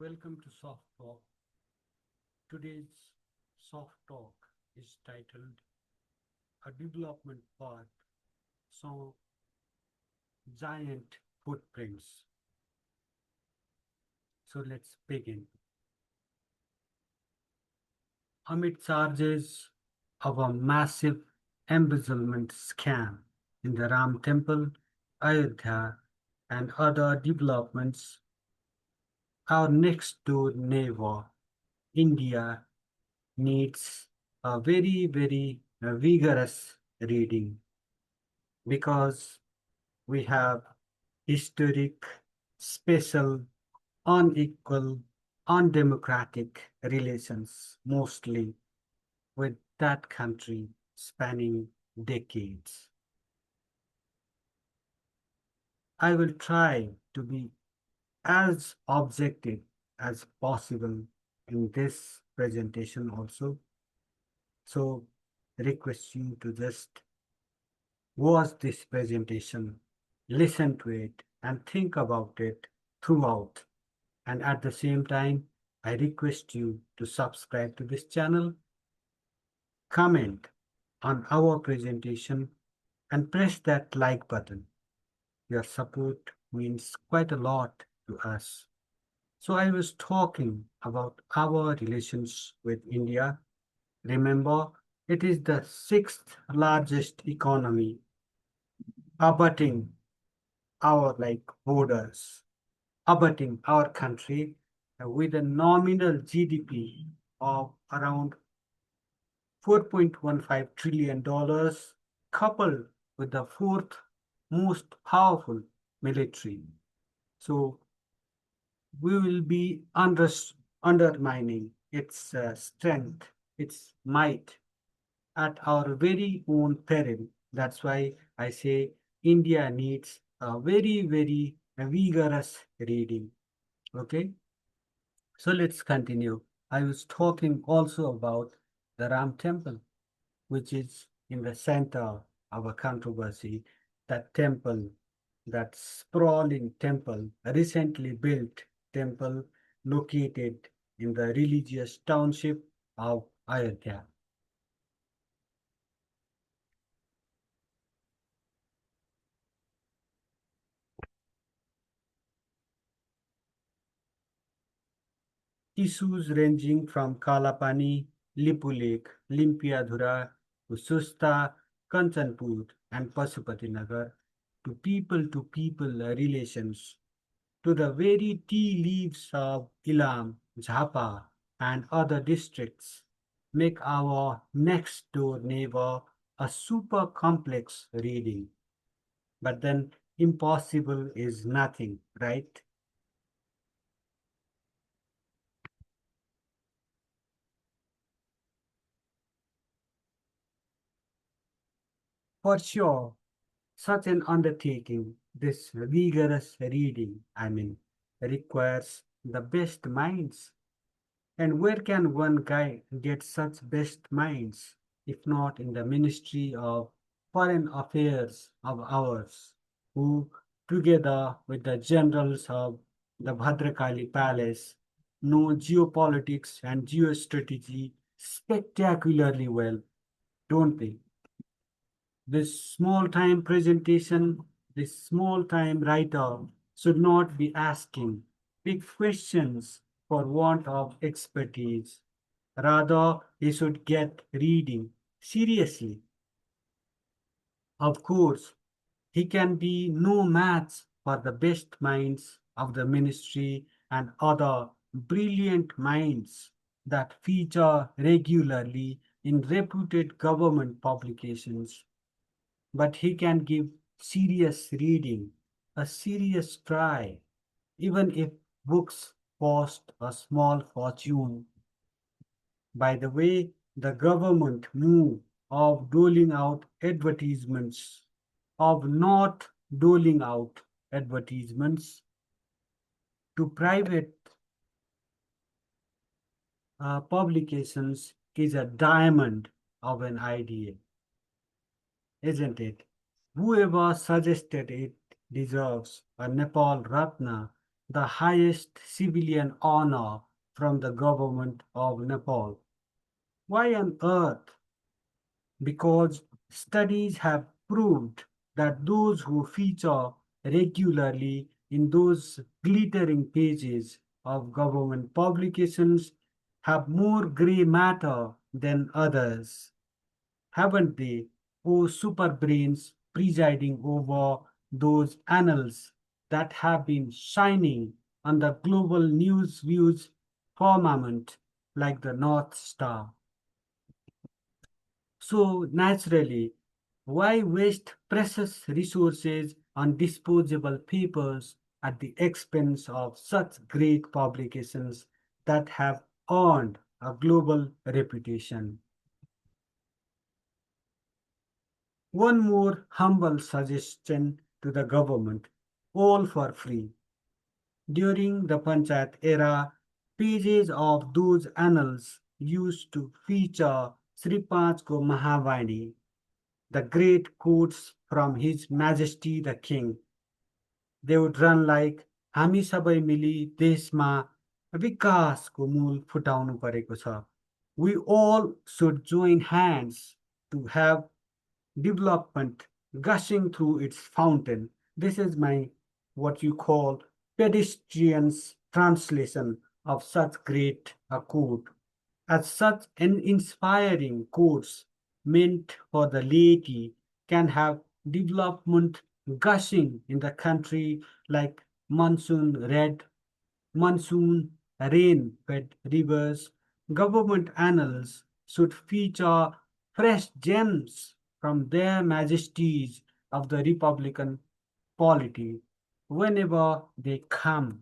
Welcome to Soft Talk. Today's Soft Talk is titled A Development Path Saw Giant Footprints. So let's begin. Amid charges of a massive embezzlement scam in the Ram Temple, Ayodhya, and other developments, our next door neighbor, India, needs a very vigorous reading because we have historic, special, unequal, undemocratic relations mostly with that country spanning decades. I will try to be as objective as possible in this presentation also. So request you to just watch this presentation, listen to it, and think about it throughout. And at the same time, I request you to subscribe to this channel, comment on our presentation, and press that like button. Your support means quite a lot to us. So I was talking about our relations with India. Remember, it is the sixth largest economy abutting our borders, abutting our country with a nominal GDP of around $4.15 trillion, coupled with the fourth most powerful military. So we will be undermining its strength, its might at our very own peril. That's why I say India needs a very vigorous reading. Okay, so let's continue. I was talking also about the Ram Temple, which is in the center of a controversy. That temple, that sprawling temple, a recently built temple located in the religious township of Ayodhya. Issues ranging from Kalapani-Lipulek-Limpiadhura to Susta, Kanchanpur, and Pashupatinagar to people relations to the very tea leaves of Ilam, Jhapa, and other districts make our next door neighbor a super complex reading. But then impossible is nothing, right? For sure, such an undertaking, this vigorous reading, requires the best minds. And where can one guy get such best minds, if not in the Ministry of Foreign Affairs of ours, who, together with the generals of the Bhadrakali Palace, know geopolitics and geostrategy spectacularly well, don't they? This small time presentation, this small time writer should not be asking big questions for want of expertise. Rather, he should get reading seriously. Of course, he can be no match for the best minds of the ministry and other brilliant minds that feature regularly in reputed government publications, but he can give serious reading, a serious try, even if books cost a small fortune. By the way, the government move of doling out advertisements, of not doling out advertisements to private publications is a diamond of an idea, isn't it? Whoever suggested it deserves a Nepal Ratna the highest civilian honor from the government of Nepal. Why on earth? Because studies have proved that those who feature regularly in those glittering pages of government publications have more gray matter than others, haven't they? Oh, super brains presiding over those annals that have been shining on the global news views firmament like the North Star. So, naturally, why waste precious resources on disposable papers at the expense of such great publications that have earned a global reputation? One more humble suggestion to the government, all for free. During the Panchayat era, pages of those annals used to feature Sri Panchko Mahavani, the great quotes from His Majesty the King. They would run like हामी सबै मिली देशमा विकासको मूल फुटाउनु परेको छ. We all should join hands to have development gushing through its fountain. This is my what you call pedestrian's translation of such great a quote. As such an inspiring course meant for the laity can have development gushing in the country like monsoon rain fed rivers. Government annals should feature fresh gems from their majesties of the Republican polity whenever they come.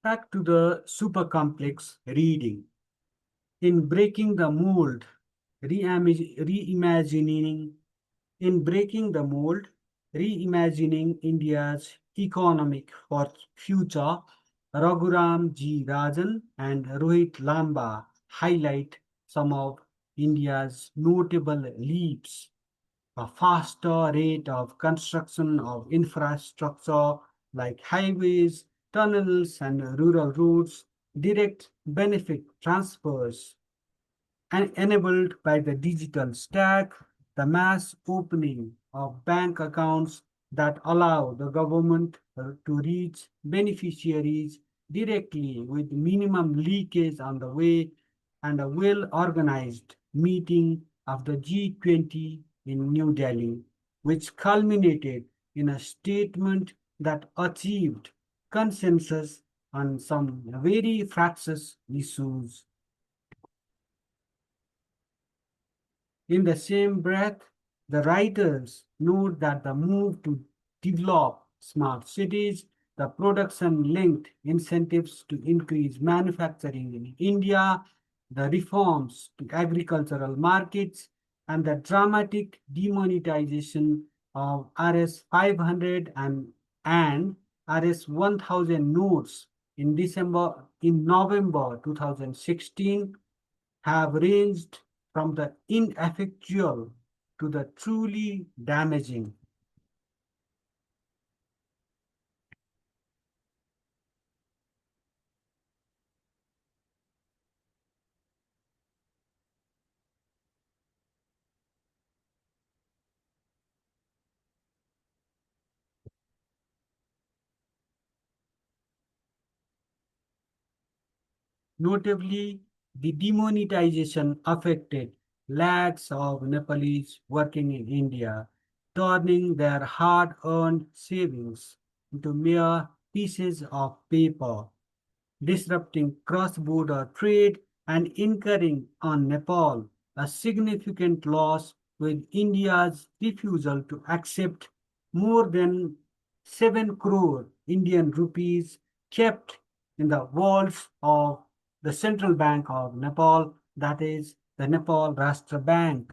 Back to the super complex reading. In breaking the mold, reimagining, in breaking the mold, reimagining India's economic for future, Raghuram G. Rajan and Rohit Lamba highlight some of India's notable leaps: a faster rate of construction of infrastructure like highways, tunnels, and rural roads, direct benefit transfers, and enabled by the digital stack, the mass opening of bank accounts that allow the government to reach beneficiaries directly with minimum leakage on the way, and a well organized meeting of the G20 in New Delhi, which culminated in a statement that achieved consensus on some very fractious issues. In the same breath, the writers note that the move to develop smart cities, the production linked incentives to increase manufacturing in India, the reforms to agricultural markets, and the dramatic demonetization of Rs 500 and Rs 1000 notes in November 2016 have ranged from the ineffectual to the truly damaging. Notably, the demonetization affected lakhs of Nepalese working in India, turning their hard-earned savings into mere pieces of paper, disrupting cross-border trade and incurring on Nepal a significant loss with India's refusal to accept more than 7 crore Indian rupees kept in the vaults of the Central Bank of Nepal, that is the Nepal Rashtra Bank.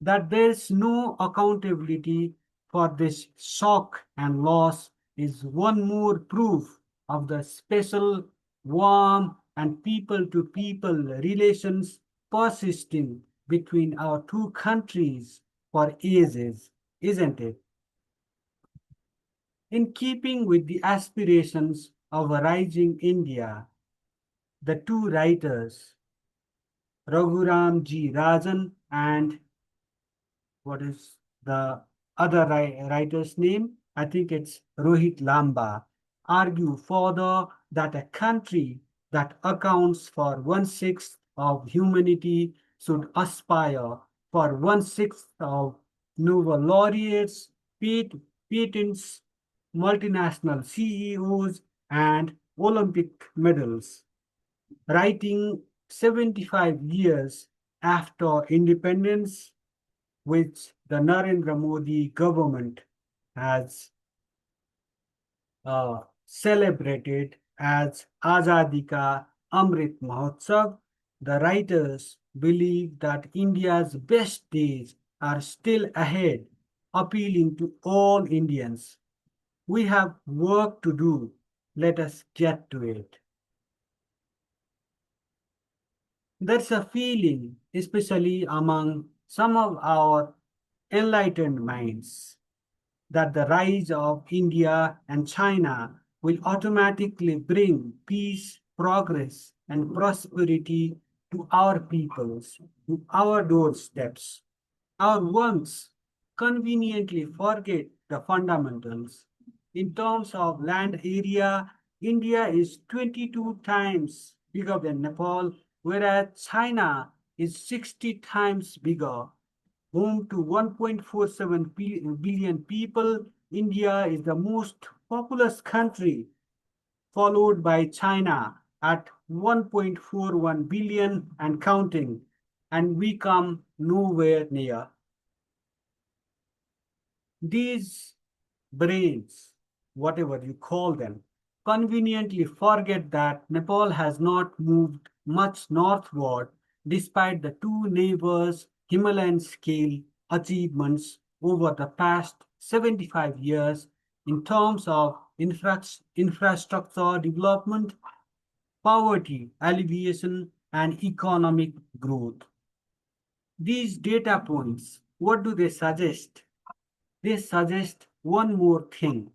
That there is no accountability for this shock and loss is one more proof of the special, warm, and people to people relations persisting between our two countries for ages, isn't it? In keeping with the aspirations of a rising India, the two writers, Raghuram G. Rajan and what is the other writer's name? I think it's Rohit Lamba, argue further that a country that accounts for one-sixth of humanity should aspire for one-sixth of Nobel laureates, patents, multinational CEOs, and Olympic medals. Writing 75 years after independence, which the Narendra Modi government has celebrated as Azadi Ka Amrit Mahotsav, the writers believe that India's best days are still ahead, appealing to all Indians. We have work to do. Let us get to it. There's a feeling, especially among some of our enlightened minds, that the rise of India and China will automatically bring peace, progress, and prosperity to our peoples, to our doorsteps. Our ones conveniently forget the fundamentals. In terms of land area, India is 22 times bigger than Nepal, whereas China is 60 times bigger. Home to 1.47 billion people, India is the most populous country, followed by China at 1.41 billion and counting, and we come nowhere near. These brains, whatever you call them, conveniently forget that Nepal has not moved much northward despite the two neighbors' Himalayan scale achievements over the past 75 years in terms of infrastructure development, poverty alleviation, and economic growth. These data points, what do they suggest? They suggest one more thing.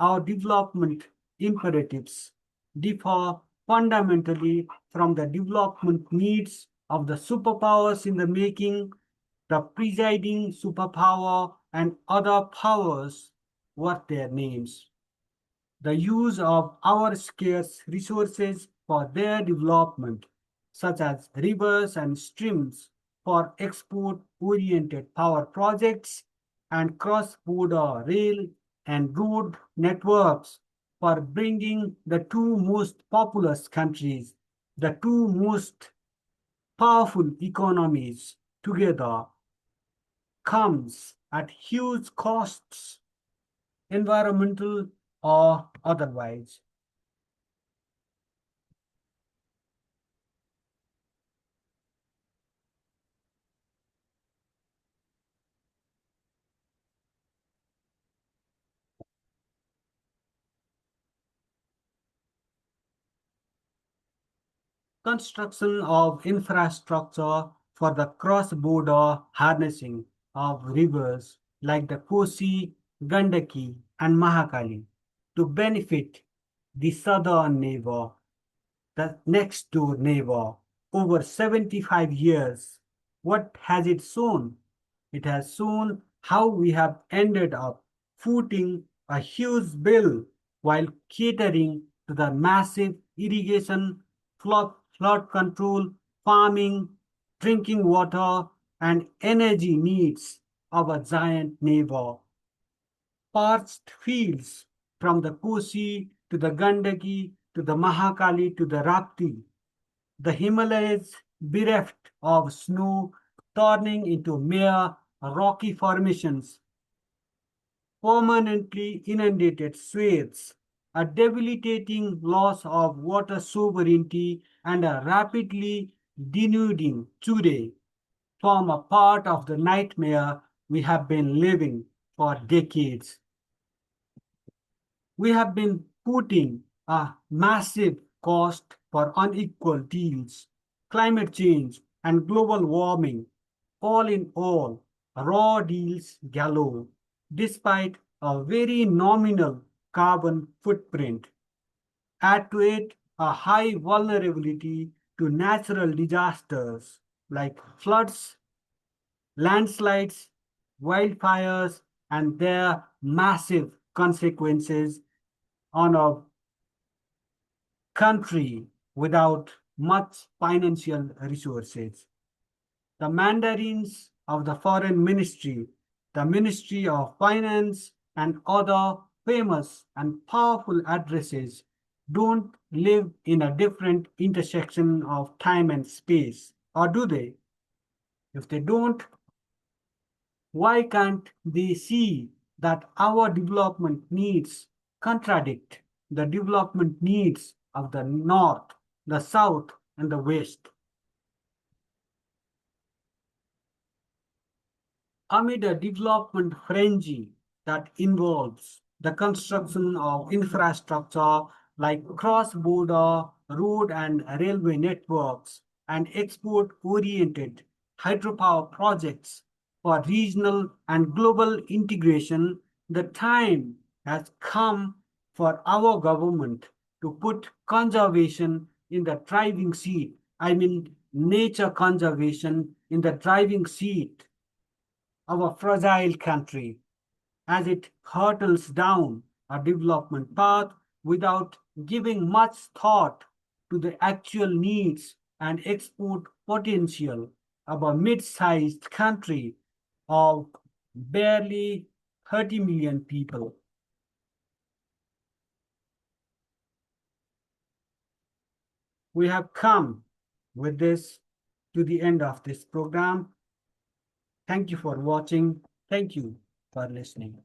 Our development imperatives differ fundamentally from the development needs of the superpowers in the making, the presiding superpower, and other powers worth their names. The use of our scarce resources for their development, such as rivers and streams for export-oriented power projects and cross-border rail and road networks for bringing the two most populous countries, the two most powerful economies together, comes at huge costs, environmental or otherwise. Construction of infrastructure for the cross-border harnessing of rivers like the Kosi, Gandaki, and Mahakali to benefit the southern neighbor, the next door neighbor, over 75 years. What has it shown? It has shown how we have ended up footing a huge bill while catering to the massive irrigation, flood control, farming, drinking water, and energy needs of a giant neighbor. Parched fields from the Kosi to the Gandaki to the Mahakali to the Rapti, the Himalayas bereft of snow, turning into mere rocky formations, permanently inundated swathes, a debilitating loss of water sovereignty, and a rapidly denuding today form a part of the nightmare we have been living for decades. We have been putting a massive cost for unequal deals, climate change, and global warming, all in all, raw deals galore, despite a very nominal carbon footprint. Add to it a high vulnerability to natural disasters like floods, landslides, wildfires, and their massive consequences on a country without much financial resources. The mandarins of the foreign ministry, the Ministry of Finance, and other famous and powerful addresses don't live in a different intersection of time and space, or do they? If they don't, why can't they see that our development needs contradict the development needs of the North, the South, and the West? Amid a development frenzy that involves the construction of infrastructure like cross-border road and railway networks and export-oriented hydropower projects for regional and global integration, the time has come for our government to put conservation in the driving seat. I mean, nature conservation in the driving seat of a fragile country as it hurtles down a development path without giving much thought to the actual needs and export potential of a mid-sized country of barely 30 million people. We have come with this to the end of this program. Thank you for watching. Thank you for listening.